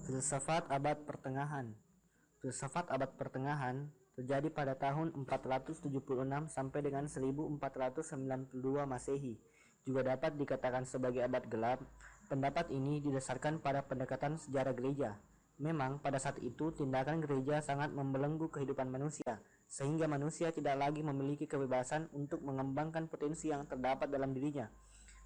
Filsafat abad pertengahan. Filsafat abad pertengahan terjadi pada tahun 476 sampai dengan 1492 Masehi. Juga dapat dikatakan sebagai abad gelap. Pendapat ini didasarkan pada pendekatan sejarah gereja. Memang pada saat itu tindakan gereja sangat membelenggu kehidupan manusia, sehingga manusia tidak lagi memiliki kebebasan untuk mengembangkan potensi yang terdapat dalam dirinya.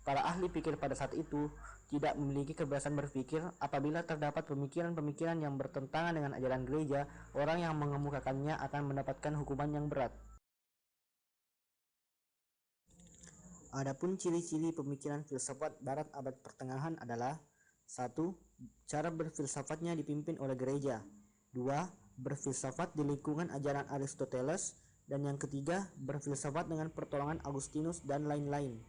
Para ahli pikir pada saat itu tidak memiliki kebebasan berpikir. Apabila terdapat pemikiran-pemikiran yang bertentangan dengan ajaran gereja, orang yang mengemukakannya akan mendapatkan hukuman yang berat. Adapun ciri-ciri pemikiran filsafat barat abad pertengahan adalah: 1. Cara berfilsafatnya dipimpin oleh gereja. 2. Berfilsafat di lingkungan ajaran Aristoteles. Dan yang ketiga, berfilsafat dengan pertolongan Agustinus dan lain-lain.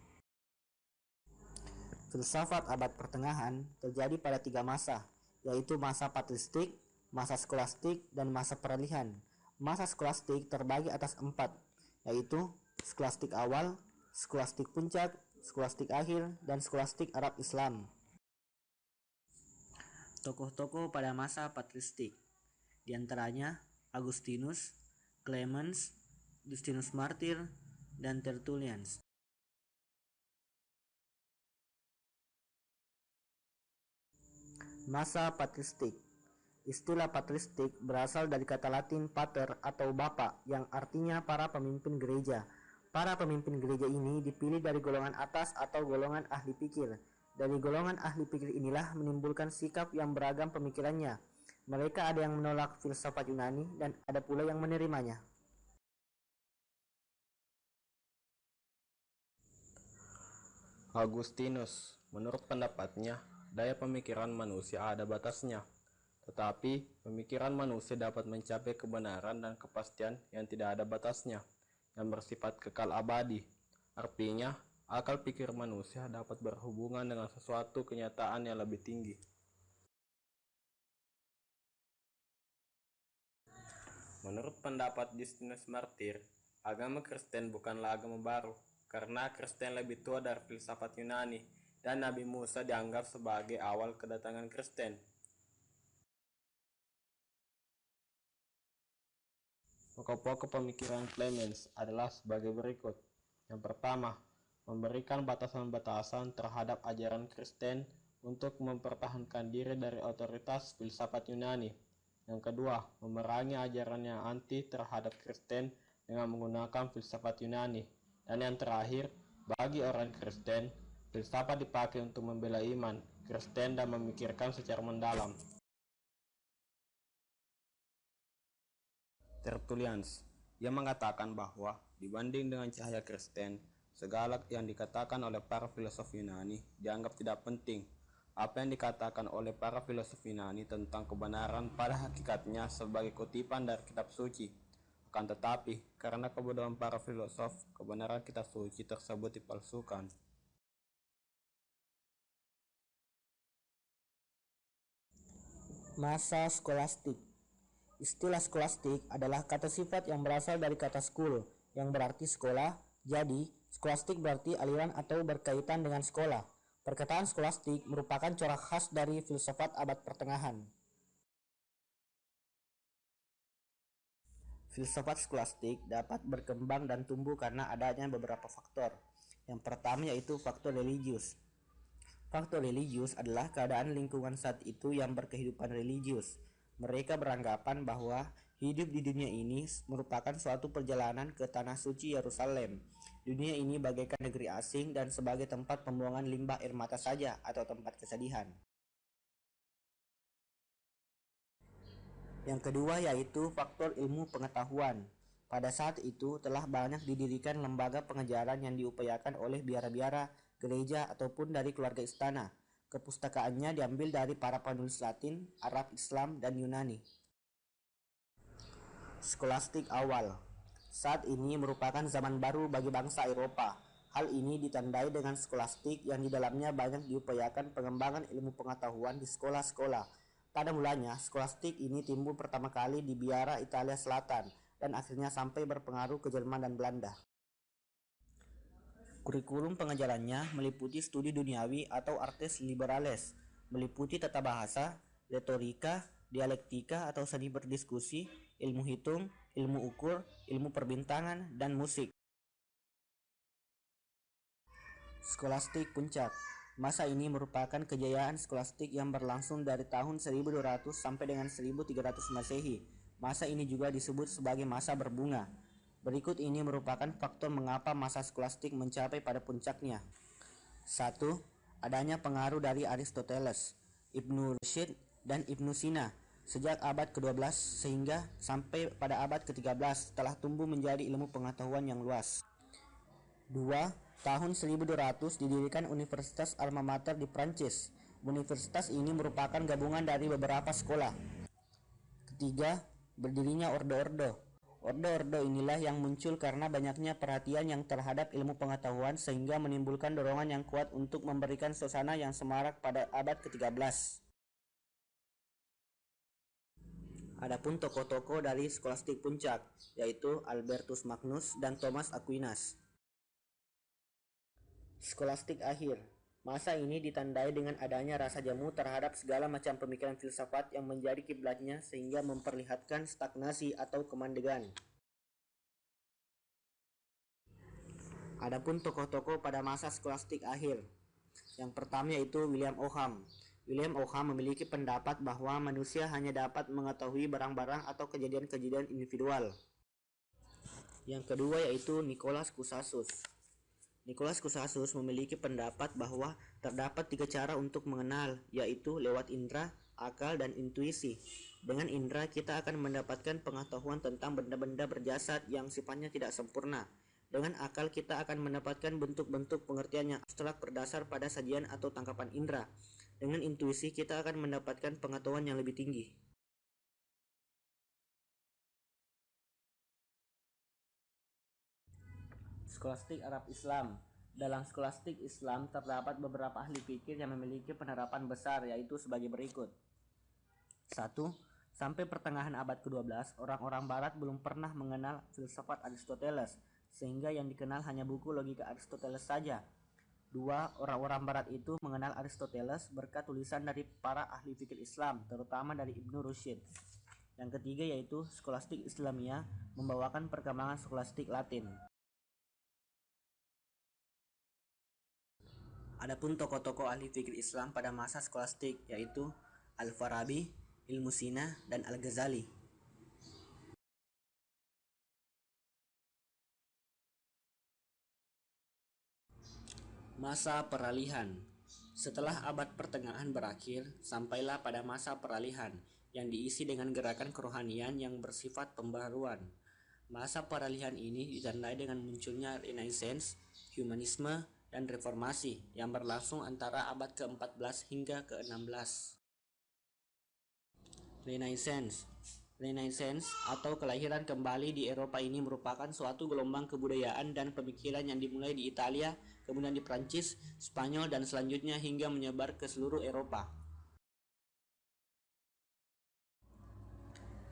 Filsafat abad pertengahan terjadi pada 3 masa, yaitu masa patristik, masa skolastik, dan masa peralihan. Masa skolastik terbagi atas 4, yaitu skolastik awal, skolastik puncak, skolastik akhir, dan skolastik Arab Islam. Tokoh-tokoh pada masa patristik, diantaranya Agustinus, Clemens, Justinus Martyr, dan Tertullian. Masa patristik. Istilah patristik berasal dari kata Latin pater atau bapak, yang artinya para pemimpin gereja. Para pemimpin gereja ini dipilih dari golongan atas atau golongan ahli pikir. Dari golongan ahli pikir inilah menimbulkan sikap yang beragam pemikirannya. Mereka ada yang menolak filsafat Yunani dan ada pula yang menerimanya. Agustinus, menurut pendapatnya, daya pemikiran manusia ada batasnya. Tetapi, pemikiran manusia dapat mencapai kebenaran dan kepastian yang tidak ada batasnya, yang bersifat kekal abadi. Artinya, akal pikir manusia dapat berhubungan dengan sesuatu kenyataan yang lebih tinggi. Menurut pendapat Justinus Martyr, agama Kristen bukanlah agama baru, karena Kristen lebih tua dari filsafat Yunani, dan Nabi Musa dianggap sebagai awal kedatangan Kristen. Pokok-pokok pemikiran Clemens adalah sebagai berikut. Yang pertama, memberikan batasan-batasan terhadap ajaran Kristen untuk mempertahankan diri dari otoritas filsafat Yunani. Yang kedua, memerangi ajaran yang anti terhadap Kristen dengan menggunakan filsafat Yunani. Dan yang terakhir, bagi orang Kristen, filsafat dipakai untuk membela iman Kristen dan memikirkan secara mendalam. Tertullian, ia mengatakan bahwa dibanding dengan cahaya Kristen, segala yang dikatakan oleh para filosof Yunani dianggap tidak penting. Apa yang dikatakan oleh para filosof Yunani tentang kebenaran pada hakikatnya sebagai kutipan dari kitab suci. Akan tetapi, karena kebodohan para filosof, kebenaran kitab suci tersebut dipalsukan. Masa skolastik. Istilah skolastik adalah kata sifat yang berasal dari kata skul, yang berarti sekolah. Jadi, skolastik berarti aliran atau berkaitan dengan sekolah. Perkataan skolastik merupakan corak khas dari filsafat abad pertengahan. Filsafat skolastik dapat berkembang dan tumbuh karena adanya beberapa faktor. Yang pertama yaitu faktor religius. Faktor religius adalah keadaan lingkungan saat itu yang berkehidupan religius. Mereka beranggapan bahwa hidup di dunia ini merupakan suatu perjalanan ke tanah suci Yerusalem. Dunia ini bagaikan negeri asing dan sebagai tempat pembuangan limbah air mata saja atau tempat kesedihan. Yang kedua yaitu faktor ilmu pengetahuan. Pada saat itu telah banyak didirikan lembaga pengajaran yang diupayakan oleh biara-biara, gereja ataupun dari keluarga istana. Kepustakaannya diambil dari para penulis Latin, Arab, Islam, dan Yunani. Skolastik awal. Saat ini merupakan zaman baru bagi bangsa Eropa. Hal ini ditandai dengan skolastik yang di dalamnya banyak diupayakan pengembangan ilmu pengetahuan di sekolah-sekolah. Pada mulanya, skolastik ini timbul pertama kali di biara Italia Selatan dan akhirnya sampai berpengaruh ke Jerman dan Belanda. Kurikulum pengajarannya meliputi studi duniawi atau artes liberales, meliputi tata bahasa, retorika, dialektika atau seni berdiskusi, ilmu hitung, ilmu ukur, ilmu perbintangan, dan musik. Skolastik Puncak. Masa ini merupakan kejayaan skolastik yang berlangsung dari tahun 1200 sampai dengan 1300 Masehi. Masa ini juga disebut sebagai masa berbunga. Berikut ini merupakan faktor mengapa masa skolastik mencapai pada puncaknya. 1. Adanya pengaruh dari Aristoteles, Ibnu Rushd, dan Ibnu Sina sejak abad ke-12 sehingga sampai pada abad ke-13 telah tumbuh menjadi ilmu pengetahuan yang luas. 2. Tahun 1200 didirikan Universitas Alma Mater di Prancis. Universitas ini merupakan gabungan dari beberapa sekolah. Ketiga, berdirinya orde-orde. Orde-orde inilah yang muncul karena banyaknya perhatian yang terhadap ilmu pengetahuan sehingga menimbulkan dorongan yang kuat untuk memberikan suasana yang semarak pada abad ke-13. Adapun tokoh-tokoh dari skolastik puncak, yaitu Albertus Magnus dan Thomas Aquinas. Skolastik akhir. Masa ini ditandai dengan adanya rasa jamu terhadap segala macam pemikiran filsafat yang menjadi kiblatnya sehingga memperlihatkan stagnasi atau kemandegan. Adapun tokoh-tokoh pada masa skolastik akhir. Yang pertama yaitu William Occam. William Occam memiliki pendapat bahwa manusia hanya dapat mengetahui barang-barang atau kejadian-kejadian individual. Yang kedua yaitu Nicholas Cusasus. Nicholas Cusasus memiliki pendapat bahwa terdapat 3 cara untuk mengenal, yaitu lewat indera, akal, dan intuisi. Dengan indera kita akan mendapatkan pengetahuan tentang benda-benda berjasad yang sifatnya tidak sempurna. Dengan akal kita akan mendapatkan bentuk-bentuk pengertian yang abstrak berdasar pada sajian atau tangkapan indera. Dengan intuisi kita akan mendapatkan pengetahuan yang lebih tinggi. Skolastik Arab Islam. Dalam skolastik Islam terdapat beberapa ahli fikih yang memiliki penerapan besar, yaitu sebagai berikut. 1. Sampai pertengahan abad ke-12, orang-orang barat belum pernah mengenal filsafat Aristoteles, sehingga yang dikenal hanya buku logika Aristoteles saja. 2. Orang-orang barat itu mengenal Aristoteles berkat tulisan dari para ahli fikih Islam, terutama dari Ibnu Rushd. Yang ketiga yaitu skolastik Islamiyah membawakan perkembangan skolastik Latin. Adapun tokoh-tokoh ahli fikih Islam pada masa skolastik yaitu Al-Farabi, Ibnu Sina, dan Al-Ghazali. Masa peralihan. Setelah abad pertengahan berakhir, sampailah pada masa peralihan yang diisi dengan gerakan kerohanian yang bersifat pembaruan. Masa peralihan ini ditandai dengan munculnya Renaissance, humanisme, dan reformasi yang berlangsung antara abad ke-14 hingga ke-16. Renaissance atau kelahiran kembali di Eropa ini merupakan suatu gelombang kebudayaan dan pemikiran yang dimulai di Italia, kemudian di Prancis, Spanyol, dan selanjutnya hingga menyebar ke seluruh Eropa.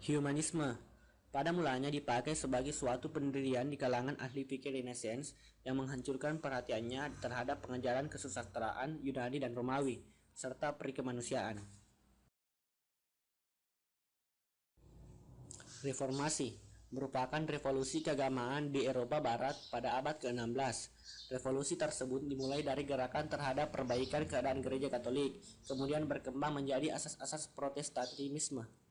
Humanisme pada mulanya dipakai sebagai suatu pendirian di kalangan ahli fikih Renaissance yang menghancurkan perhatiannya terhadap pengajaran kesusastraan Yunani dan Romawi, serta perikemanusiaan. Reformasi merupakan revolusi keagamaan di Eropa Barat pada abad ke-16. Revolusi tersebut dimulai dari gerakan terhadap perbaikan keadaan gereja Katolik, kemudian berkembang menjadi asas-asas Protestantisme.